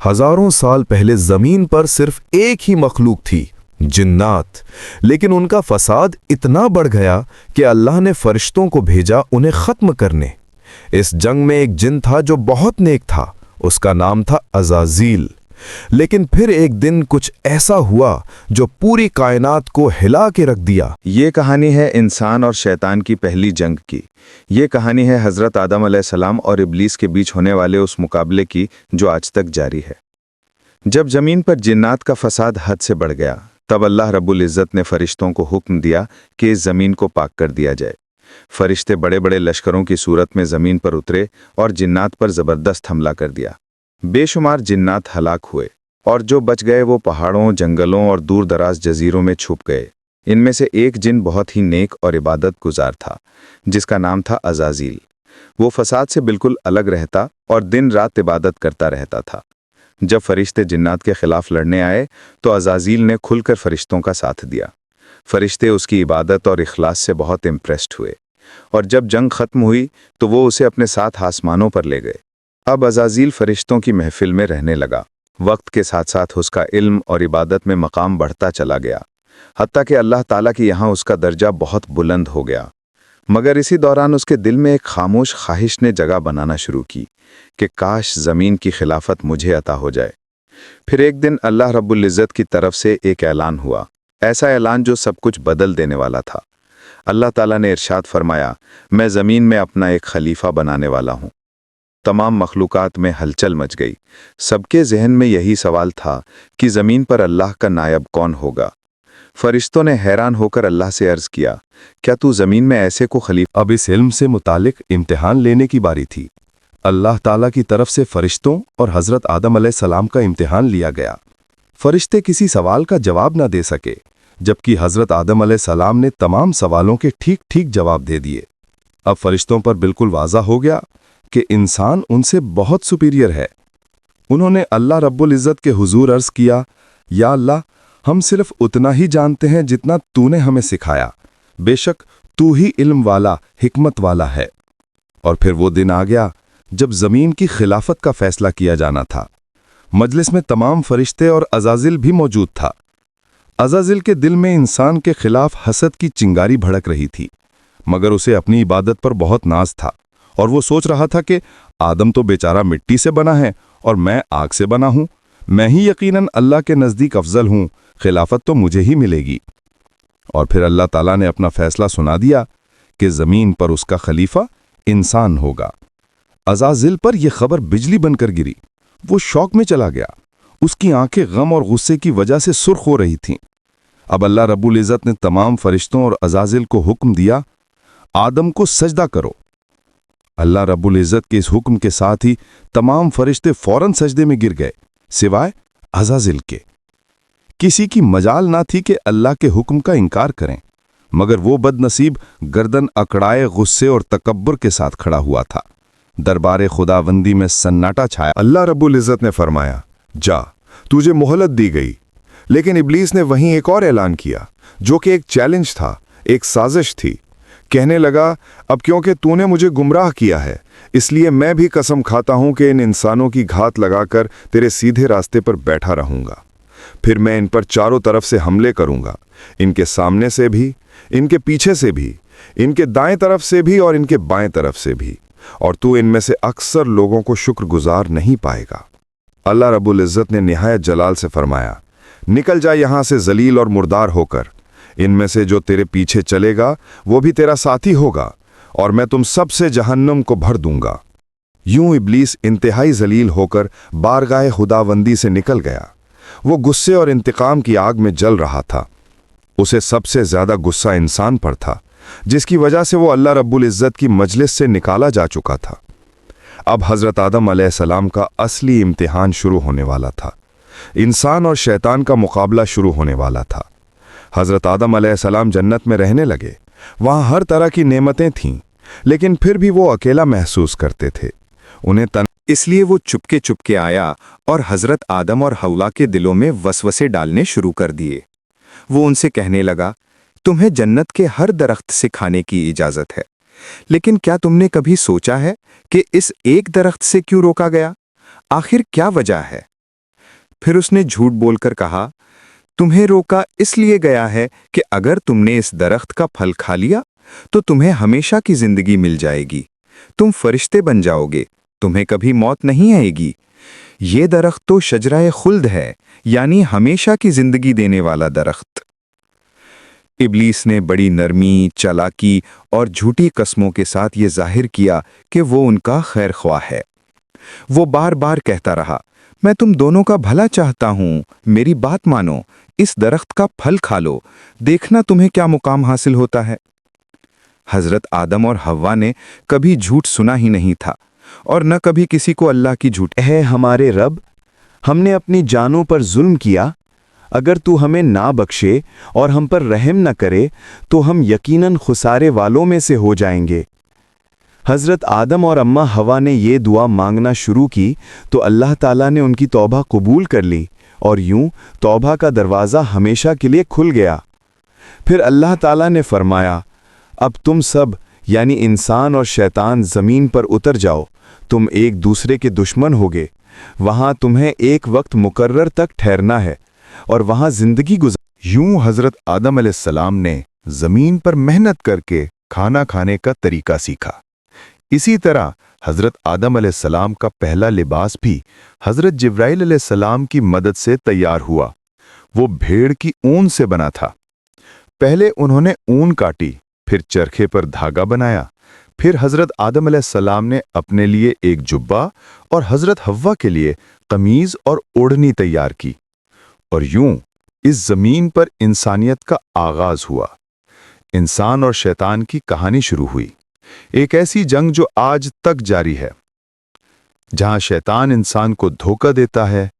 हजारों साल पहले जमीन पर सिर्फ एक ही मखलूक थी, जिन्नात। लेकिन उनका फसाद इतना बढ़ गया कि अल्लाह ने फरिश्तों को भेजा उन्हें खत्म करने। इस जंग में एक जिन था जो बहुत नेक था, उसका नाम था अज़ाज़ील। लेकिन फिर एक दिन कुछ ऐसा हुआ जो पूरी कायनात को हिला के रख दिया। ये कहानी है इंसान और शैतान की पहली जंग की। ये कहानी है हज़रत आदम अलैहिस्सलाम और इब्लीस के बीच होने वाले उस मुकाबले की जो आज तक जारी है। जब ज़मीन पर जिन्नात का फसाद हद से बढ़ गया, तब अल्लाह रब्बुल इज़्ज़त ने फरिश्तों को हुक्म दिया कि इस ज़मीन को पाक कर दिया जाए। फरिश्ते बड़े बड़े लश्करों की सूरत में ज़मीन पर उतरे और जिन्नात पर ज़बरदस्त हमला कर दिया। बेशुमार जिन्नात हलाक हुए और जो बच गए वो पहाड़ों, जंगलों और दूर दराज जजीरों में छुप गए। इनमें से एक जिन बहुत ही नेक और इबादत गुजार था, जिसका नाम था अज़ाज़ील। वो फसाद से बिल्कुल अलग रहता और दिन रात इबादत करता रहता था। जब फरिश्ते जिन्नात के खिलाफ लड़ने आए तो अज़ाज़ील ने खुलकर फरिश्तों का साथ दिया। फरिश्ते उसकी इबादत और इखलास से बहुत इम्प्रेस्ड हुए और जब जंग खत्म हुई तो वो उसे अपने साथ आसमानों पर ले गए। अब अज़ाज़ील फरिश्तों की महफिल में रहने लगा। वक्त के साथ साथ उसका इल्म और इबादत में मकाम बढ़ता चला गया, हत्ता कि अल्लाह ताला की यहाँ उसका दर्जा बहुत बुलंद हो गया। मगर इसी दौरान उसके दिल में एक खामोश ख्वाहिश ने जगह बनाना शुरू की कि काश ज़मीन की खिलाफत मुझे अता हो जाए। फिर एक दिन अल्लाह रब्बुल इज़्ज़त की तरफ से एक ऐलान हुआ, ऐसा ऐलान जो सब कुछ बदल देने वाला था। अल्लाह ताला ने इरशाद फरमाया, मैं ज़मीन में अपना एक खलीफा बनाने वाला हूँ। तमाम मखलूकात में हलचल मच गई। सबके जहन में यही सवाल था कि ज़मीन पर अल्लाह का नायब कौन होगा। फरिश्तों ने हैरान होकर अल्लाह से अर्ज़ किया, क्या तू ज़मीन में ऐसे को खलीफा। अब इस इल्म से मुतालिक इम्तिहान लेने की बारी थी। अल्लाह ताला की तरफ से फरिश्तों और हज़रत आदम अलैहिस्सलाम का इम्तिहान लिया गया। फरिश्ते किसी सवाल का जवाब ना दे सके, जबकि हज़रत आदम अलैहिस्सलाम ने तमाम सवालों के ठीक ठीक जवाब दे दिए। अब फरिश्तों पर बिल्कुल वाज़ा हो गया कि इंसान उनसे बहुत सुपीरियर है। उन्होंने अल्लाह रब्बुल इज़्ज़त के हुजूर अर्ज़ किया, या अल्लाह, हम सिर्फ उतना ही जानते हैं जितना तूने हमें सिखाया। बेशक तू ही इल्म वाला, हिकमत वाला है। और फिर वो दिन आ गया जब ज़मीन की खिलाफत का फैसला किया जाना था। मजलिस में तमाम फरिश्ते और अज़ाज़िल भी मौजूद था। अज़ाज़िल के दिल में इंसान के खिलाफ हसद की चिंगारी भड़क रही थी, मगर उसे अपनी इबादत पर बहुत नाज था और वो सोच रहा था कि आदम तो बेचारा मिट्टी से बना है और मैं आग से बना हूं। मैं ही यकीनन अल्लाह के नज़दीक अफजल हूं, खिलाफत तो मुझे ही मिलेगी। और फिर अल्लाह ताला ने अपना फैसला सुना दिया कि ज़मीन पर उसका खलीफा इंसान होगा। अज़ाज़िल पर यह खबर बिजली बनकर गिरी। वो शौक में चला गया। उसकी आंखें गम और गुस्से की वजह से सुर्ख हो रही थीं। अब अल्लाह रब्बुल इज़्ज़त ने तमाम फरिश्तों और अज़ाज़िल को हुक्म दिया, आदम को सजदा करो। अल्लाह रब्बुल इज़्ज़त के इस हुक्म के साथ ही तमाम फरिश्ते फौरन सजदे में गिर गए, सिवाय अज़ाज़िल के। किसी की मजाल ना थी कि अल्लाह के हुक्म का इनकार करें, मगर वो बदनसीब गर्दन अकड़ाए गुस्से और तकब्बुर के साथ खड़ा हुआ था। दरबार खुदावंदी में सन्नाटा छाया। अल्लाह रब्बुल इज़्ज़त ने फरमाया, जा, तुझे मोहलत दी गई। लेकिन इब्लीस ने वहीं एक और ऐलान किया, जो कि एक चैलेंज था, एक साजिश थी। कहने लगा, अब क्योंकि तूने मुझे गुमराह किया है, इसलिए मैं भी कसम खाता हूं कि इन इंसानों की घात लगाकर तेरे सीधे रास्ते पर बैठा रहूंगा। फिर मैं इन पर चारों तरफ से हमले करूंगा, इनके सामने से भी, इनके पीछे से भी, इनके दाएं तरफ से भी और इनके बाएं तरफ से भी, और तू इनमें से अक्सर लोगों को शुक्रगुजार नहीं पाएगा। अल्लाह रब्बुल इज़्ज़त ने निहायत जलाल से फरमाया, निकल जा यहां से जलील और मुर्दार होकर। इनमें से जो तेरे पीछे चलेगा वो भी तेरा साथी होगा और मैं तुम सब से जहन्नम को भर दूंगा। यूं इब्लीस इंतहाई जलील होकर बारगाह खुदावंदी से निकल गया। वो गुस्से और इंतकाम की आग में जल रहा था। उसे सबसे ज्यादा गुस्सा इंसान पर था, जिसकी वजह से वो अल्लाह रब्बुल इज़्ज़त की मजलिस से निकाला जा चुका था। अब हज़रत आदम अलैहिस्सलाम का असली इम्तिहान शुरू होने वाला था। इंसान और शैतान का मुकाबला शुरू होने वाला था। हज़रत आदम अलैहिस्सलाम जन्नत में रहने लगे। वहाँ हर तरह की नेमतें थीं, लेकिन फिर भी वो अकेला महसूस करते थे। इसलिए वो चुपके चुपके आया और हज़रत आदम और हव्वा के दिलों में वसवसे डालने शुरू कर दिए। वो उनसे कहने लगा, तुम्हें जन्नत के हर दरख्त से खाने की इजाज़त है, लेकिन क्या तुमने कभी सोचा है कि इस एक दरख्त से क्यों रोका गया? आखिर क्या वजह है? फिर उसने झूठ बोलकर कहा, तुम्हें रोका इसलिए गया है कि अगर तुमने इस दरख्त का फल खा लिया तो तुम्हें हमेशा की जिंदगी मिल जाएगी, तुम फरिश्ते बन जाओगे, तुम्हें कभी मौत नहीं आएगी। ये दरख्त तो शजराए खुल्द है, यानी हमेशा की जिंदगी देने वाला दरख्त। इब्लीस ने बड़ी नरमी, चालाकी और झूठी कस्मों के साथ ये जाहिर किया कि वो उनका खैर ख्वाह है। वो बार बार कहता रहा, मैं तुम दोनों का भला चाहता हूं, मेरी बात मानो, इस दरख्त का फल खा लो, देखना तुम्हें क्या मुकाम हासिल होता है। हजरत आदम और हव्वा ने कभी झूठ सुना ही नहीं था और न कभी किसी को अल्लाह की झूठ। है हमारे रब, हमने अपनी जानों पर जुल्म किया, अगर तू हमें ना बख्शे और हम पर रहम न करे तो हम यकीनन खुसारे वालों में से हो जाएंगे। हज़रत आदम और अम्मा हवा ने ये दुआ मांगना शुरू की तो अल्लाह ताला ने उनकी तौबा कबूल कर ली और यूं तौबा का दरवाज़ा हमेशा के लिए खुल गया। फिर अल्लाह ताला ने फरमाया, अब तुम सब यानी इंसान और शैतान ज़मीन पर उतर जाओ, तुम एक दूसरे के दुश्मन होगे, वहाँ तुम्हें एक वक्त मुकर्रर तक ठहरना है और वहाँ ज़िंदगी यूं हजरत आदम अलैहिस्सलाम ने जमीन पर मेहनत करके खाना खाने का तरीका सीखा। इसी तरह हजरत आदम अलैहिस्सलाम का पहला लिबास भी हजरत जिब्राइल अलैहिस्सलाम की मदद से तैयार हुआ। वो भेड़ की ऊन से बना था। पहले उन्होंने ऊन काटी, फिर चरखे पर धागा बनाया, फिर हजरत आदम अलैहिस्सलाम ने अपने लिए एक जुब्बा और हजरत हव्वा के लिए कमीज और ओढ़नी तैयार की। और यूं इस जमीन पर इंसानियत का आगाज हुआ। इंसान और शैतान की कहानी शुरू हुई, एक ऐसी जंग जो आज तक जारी है, जहां शैतान इंसान को धोखा देता है,